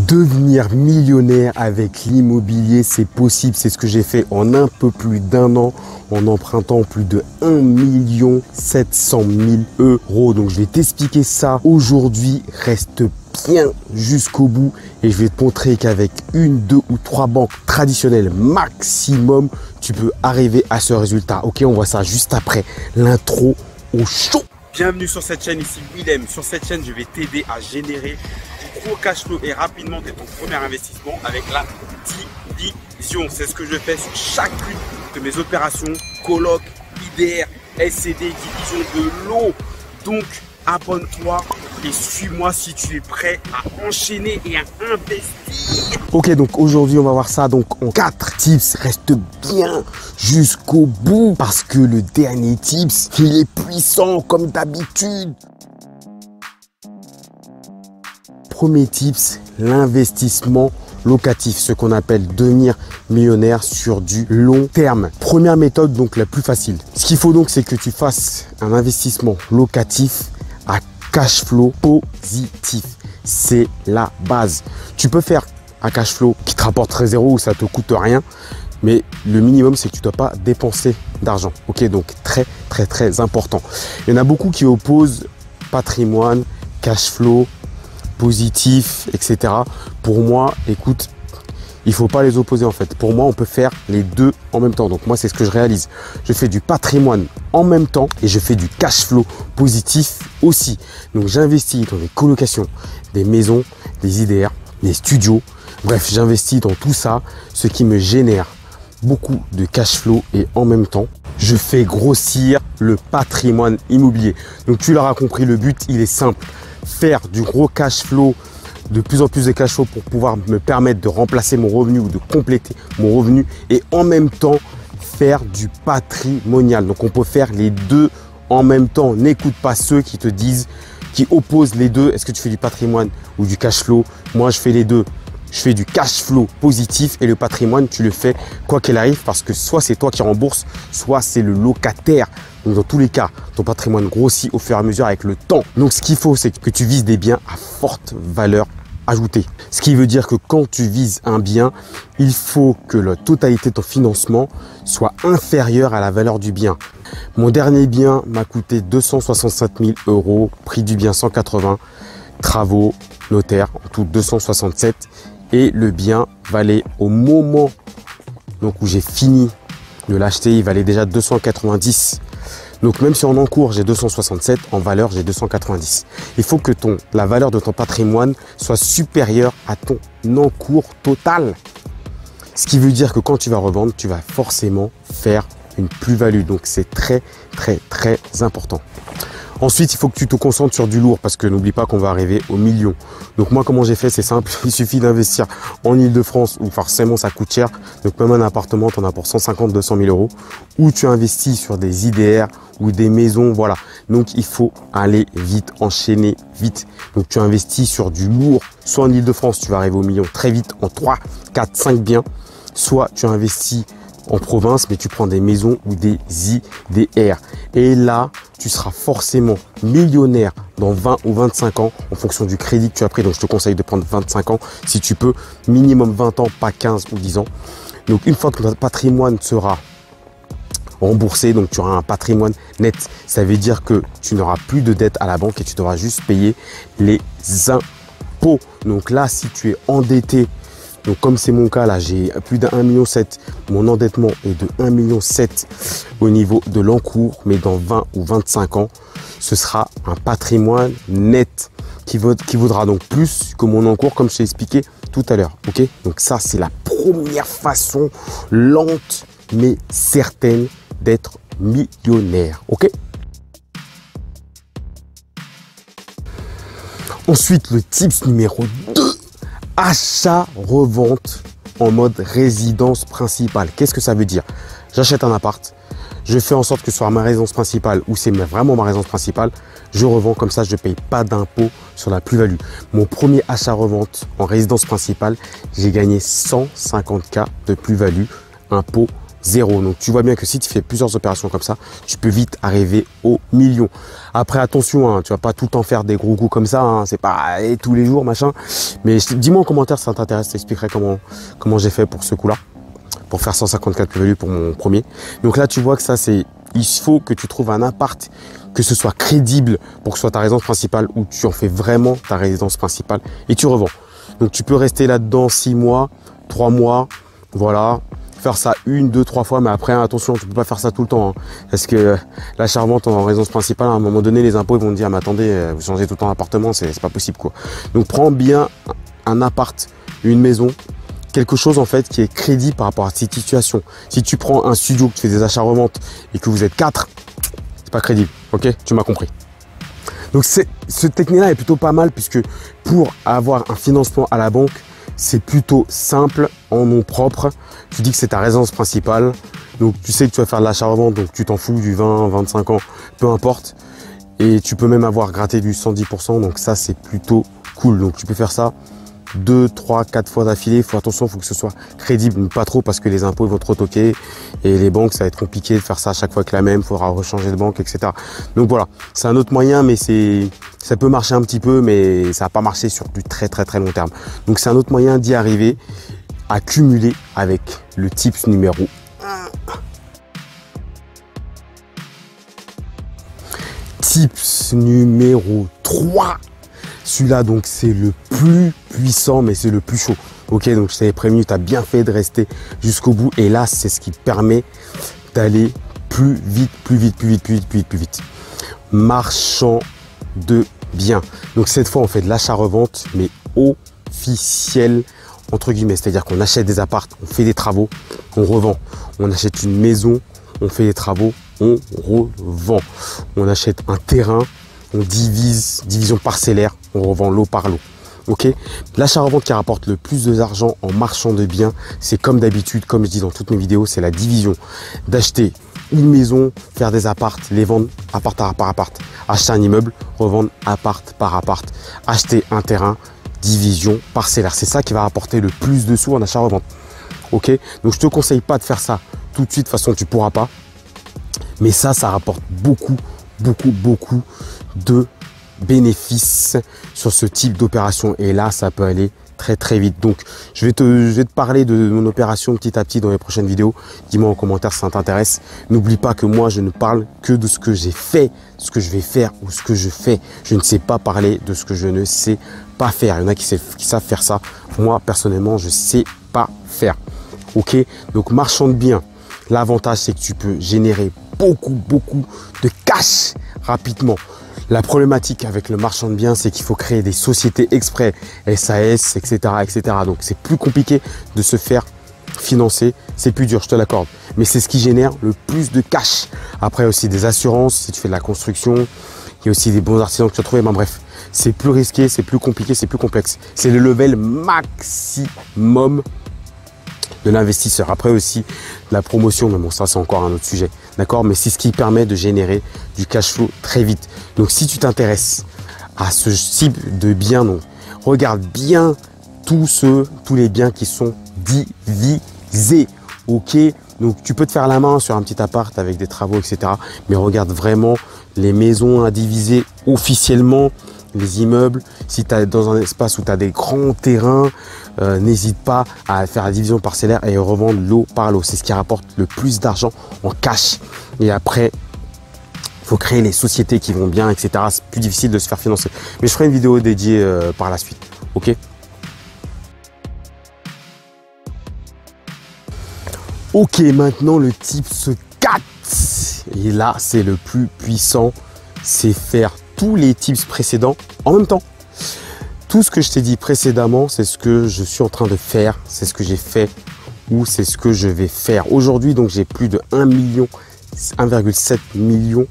Devenir millionnaire avec l'immobilier, c'est possible. C'est ce que j'ai fait en un peu plus d'un an en empruntant plus de 1 700 000 €. Donc je vais t'expliquer ça aujourd'hui. Reste bien jusqu'au bout et je vais te montrer qu'avec 1, 2 ou 3 banques traditionnelles maximum, tu peux arriver à ce résultat. Ok, on voit ça juste après l'intro au chaud. Bienvenue sur cette chaîne, ici Willem. Sur cette chaîne, je vais t'aider à générer du gros cash flow et rapidement dès ton premier investissement avec la division. C'est ce que je fais sur chacune de mes opérations, coloc, IDR, SCD, division de l'eau. Donc, abonne-toi et suis-moi si tu es prêt à enchaîner et à investir. Ok, donc aujourd'hui, on va voir ça donc en 4 tips. Reste bien jusqu'au bout parce que le dernier tips, il est puissant comme d'habitude. Premier tips, l'investissement locatif, ce qu'on appelle devenir millionnaire sur du long terme. Première méthode, donc la plus facile. Ce qu'il faut donc, c'est que tu fasses un investissement locatif à cash flow positif. C'est la base. Tu peux faire un cash flow qui te rapporterait zéro ou ça te coûte rien, mais le minimum, c'est que tu ne dois pas dépenser d'argent. Ok, donc très important. Il y en a beaucoup qui opposent patrimoine, cash flow positif, etc. Pour moi, écoute, il faut pas les opposer en fait. Pour moi, on peut faire les deux en même temps. Donc moi, c'est ce que je réalise. Je fais du patrimoine en même temps et je fais du cash flow positif aussi. Donc j'investis dans des colocations, des maisons, des IDR, des studios. Bref, j'investis dans tout ça, ce qui me génère beaucoup de cash flow et en même temps, je fais grossir le patrimoine immobilier. Donc tu l'auras compris, le but, il est simple. Faire du gros cash flow, de plus en plus de cash flow pour pouvoir me permettre de remplacer mon revenu ou de compléter mon revenu et en même temps faire du patrimonial. Donc on peut faire les deux en même temps. N'écoute pas ceux qui te disent, qui opposent les deux. Est-ce que tu fais du patrimoine ou du cash flow? Moi, je fais les deux. Je fais du cash flow positif et le patrimoine, tu le fais quoi qu'il arrive parce que soit c'est toi qui rembourse, soit c'est le locataire. Donc dans tous les cas, ton patrimoine grossit au fur et à mesure avec le temps. Donc ce qu'il faut, c'est que tu vises des biens à forte valeur ajoutée. Ce qui veut dire que quand tu vises un bien, il faut que la totalité de ton financement soit inférieure à la valeur du bien. Mon dernier bien m'a coûté 267 000 €, prix du bien 180, travaux, notaire, en tout 267. Et le bien valait au moment donc, où j'ai fini de l'acheter, il valait déjà 290. Donc même si en encours j'ai 267, en valeur j'ai 290. Il faut que la valeur de ton patrimoine soit supérieure à ton encours total. Ce qui veut dire que quand tu vas revendre, tu vas forcément faire une plus-value. Donc c'est très important. Ensuite, il faut que tu te concentres sur du lourd parce que n'oublie pas qu'on va arriver au million. Donc moi, comment j'ai fait? C'est simple. Il suffit d'investir en Ile-de-France où forcément ça coûte cher. Donc même un appartement, tu en as pour 150, 200 000 €. Ou tu investis sur des IDR ou des maisons. Voilà. Donc il faut aller vite, enchaîner vite. Donc tu investis sur du lourd. Soit en Ile-de-France, tu vas arriver au million très vite en 3, 4, 5 biens. Soit tu investis en province, mais tu prends des maisons ou des IDR. Et là, tu seras forcément millionnaire dans 20 ou 25 ans en fonction du crédit que tu as pris. Donc, je te conseille de prendre 25 ans si tu peux, minimum 20 ans, pas 15 ou 10 ans. Donc, une fois que ton patrimoine sera remboursé, donc tu auras un patrimoine net. Ça veut dire que tu n'auras plus de dette à la banque et tu devras juste payer les impôts. Donc là, si tu es endetté, donc comme c'est mon cas là, j'ai plus d'1,7 million. Mon endettement est de 1,7 million au niveau de l'encours, mais dans 20 ou 25 ans, ce sera un patrimoine net qui vaudra donc plus que mon encours, comme je t'ai expliqué tout à l'heure. Ok, donc ça c'est la première façon lente mais certaine d'être millionnaire. Ok. Ensuite, le tips numéro 2. Achat-revente en mode résidence principale. Qu'est-ce que ça veut dire? J'achète un appart, je fais en sorte que ce soit ma résidence principale ou c'est vraiment ma résidence principale, je revends comme ça, je ne paye pas d'impôt sur la plus-value. Mon premier achat-revente en résidence principale, j'ai gagné 150 000 de plus-value, impôt zéro. Donc tu vois bien que si tu fais plusieurs opérations comme ça, tu peux vite arriver au million. Après attention, hein, tu vas pas tout le temps faire des gros coups comme ça, hein, c'est pas tous les jours machin. Mais dis-moi en commentaire si ça t'intéresse, je t'expliquerai comment j'ai fait pour ce coup-là, pour faire 154 plus-value pour mon premier. Donc là tu vois que ça c'est, il faut que tu trouves un appart, que ce soit crédible pour que ce soit ta résidence principale, ou tu en fais vraiment ta résidence principale et tu revends. Donc tu peux rester là-dedans 6 mois, 3 mois, voilà, faire ça 1, 2, 3 fois, mais après attention, tu peux pas faire ça tout le temps, hein, parce que l'achat-revente en résidence principale, à un moment donné, les impôts ils vont te dire, mais attendez, vous changez tout le temps d'appartement, c'est pas possible quoi. Donc prends bien un appart, une maison, quelque chose en fait qui est crédible par rapport à cette situation. Si tu prends un studio, que tu fais des achats-reventes et que vous êtes 4, c'est pas crédible, ok? Tu m'as compris. Donc ce technique-là est plutôt pas mal, puisque pour avoir un financement à la banque, c'est plutôt simple en nom propre. Tu dis que c'est ta résidence principale, donc tu sais que tu vas faire de l'achat-revente, donc tu t'en fous du 20, 25 ans, peu importe. Et tu peux même avoir gratté du 110%, donc ça c'est plutôt cool. Donc tu peux faire ça 2, 3, 4 fois d'affilée. Il faut attention, il faut que ce soit crédible, mais pas trop, parce que les impôts ils vont te retoquer et les banques ça va être compliqué de faire ça à chaque fois que la même, il faudra rechanger de banque, etc. Donc voilà, c'est un autre moyen, mais ça peut marcher un petit peu, mais ça va pas marcher sur du très long terme. Donc c'est un autre moyen d'y arriver, à cumuler avec le tips numéro 1. Tips numéro 3. Celui-là, donc, c'est le plus puissant, mais c'est le plus chaud. Ok, donc je t'avais prévenu, tu as bien fait de rester jusqu'au bout. Et là, c'est ce qui permet d'aller plus vite. Marchand de biens. Donc cette fois, on fait de l'achat-revente, mais officiel, entre guillemets. C'est-à-dire qu'on achète des apparts, on fait des travaux, on revend. On achète une maison, on fait des travaux, on revend. On achète un terrain, on division parcellaire, on revend lot par lot. Ok, l'achat-revente qui rapporte le plus d'argent en marchand de biens, c'est comme d'habitude, comme je dis dans toutes mes vidéos, c'est la division. D'acheter une maison, faire des apparts, les vendre appart par appart. Acheter un immeuble, revendre appart par appart. Acheter un terrain, division parcellaire. C'est ça qui va rapporter le plus de sous en achat-revente. Ok, donc je te conseille pas de faire ça tout de suite, de toute façon tu pourras pas. Mais ça rapporte beaucoup de bénéfices sur ce type d'opération, et là ça peut aller très vite. Donc je vais te parler de mon opération petit à petit dans les prochaines vidéos. Dis-moi en commentaire si ça t'intéresse. N'oublie pas que moi je ne parle que de ce que j'ai fait, ce que je vais faire ou ce que je fais. Je ne sais pas parler de ce que je ne sais pas faire. Il y en a qui savent faire ça. Moi personnellement je sais pas faire. Ok, donc marchand de biens, l'avantage c'est que tu peux générer beaucoup de cash rapidement. La problématique avec le marchand de biens, c'est qu'il faut créer des sociétés exprès, SAS, etc. Donc c'est plus compliqué de se faire financer, c'est plus dur, je te l'accorde. Mais c'est ce qui génère le plus de cash. Après aussi des assurances, si tu fais de la construction, il y a aussi des bons artisans que tu as trouvés. Ben bref, c'est plus risqué, c'est plus compliqué, c'est plus complexe. C'est le level maximum de l'investisseur. Après aussi la promotion, mais bon ça c'est encore un autre sujet, d'accord, mais c'est ce qui permet de générer du cash flow très vite. Donc si tu t'intéresses à ce type de biens, donc regarde bien tous les biens qui sont divisés. Ok, donc tu peux te faire la main sur un petit appart avec des travaux, etc., mais regarde vraiment les maisons à diviser officiellement, les immeubles. Si tu es dans un espace où tu as des grands terrains, n'hésite pas à faire la division parcellaire et revendre lot par lot. C'est ce qui rapporte le plus d'argent en cash. Et après, il faut créer les sociétés qui vont bien, etc. C'est plus difficile de se faire financer. Mais je ferai une vidéo dédiée par la suite. Ok. Ok, maintenant le tips 4. Et là, c'est le plus puissant. C'est faire tous les tips précédents en même temps. Tout ce que je t'ai dit précédemment, c'est ce que je suis en train de faire, c'est ce que j'ai fait ou c'est ce que je vais faire. Aujourd'hui, donc j'ai plus de 1,7 million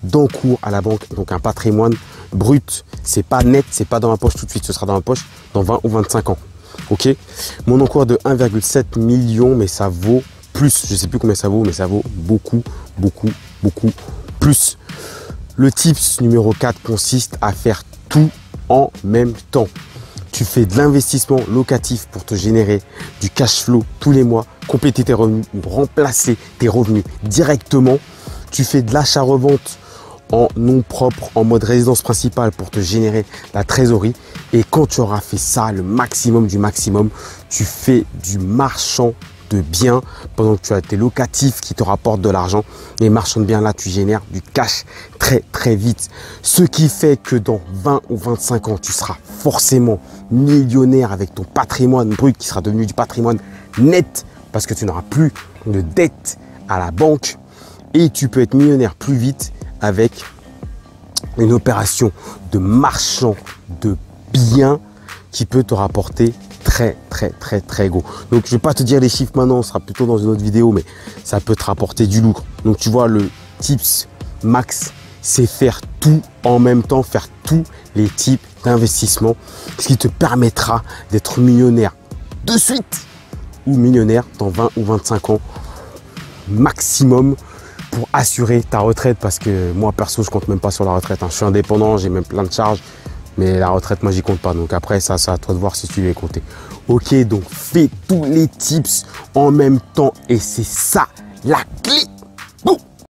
d'encours à la banque, donc un patrimoine brut. C'est pas net, c'est pas dans ma poche tout de suite, ce sera dans ma poche dans 20 ou 25 ans. Ok, mon encours de 1,7 million, mais ça vaut plus. Je sais plus combien ça vaut, mais ça vaut beaucoup plus. Le tips numéro 4 consiste à faire tout en même temps. Tu fais de l'investissement locatif pour te générer du cash flow tous les mois, compléter tes revenus ou remplacer tes revenus directement. Tu fais de l'achat-revente en nom propre, en mode résidence principale pour te générer la trésorerie. Et quand tu auras fait ça, le maximum du maximum, tu fais du marchand de biens pendant que tu as tes locatifs qui te rapportent de l'argent. Et marchand de biens, là, tu génères du cash très vite. Ce qui fait que dans 20 ou 25 ans, tu seras forcément millionnaire avec ton patrimoine brut qui sera devenu du patrimoine net parce que tu n'auras plus de dette à la banque. Et tu peux être millionnaire plus vite avec une opération de marchand de biens qui peut te rapporter très gros. Donc je vais pas te dire les chiffres maintenant, ce sera plutôt dans une autre vidéo, mais ça peut te rapporter du lourd. Donc tu vois, le tips max, c'est faire tout en même temps, faire tous les types d'investissement, ce qui te permettra d'être millionnaire de suite ou millionnaire dans 20 ou 25 ans maximum pour assurer ta retraite. Parce que moi perso, je compte même pas sur la retraite, hein. Je suis indépendant, j'ai même plein de charges. Mais la retraite, moi, j'y compte pas. Donc après, ça, c'est à toi de voir si tu veux y compter. Ok, donc fais tous les tips en même temps. Et c'est ça la clé.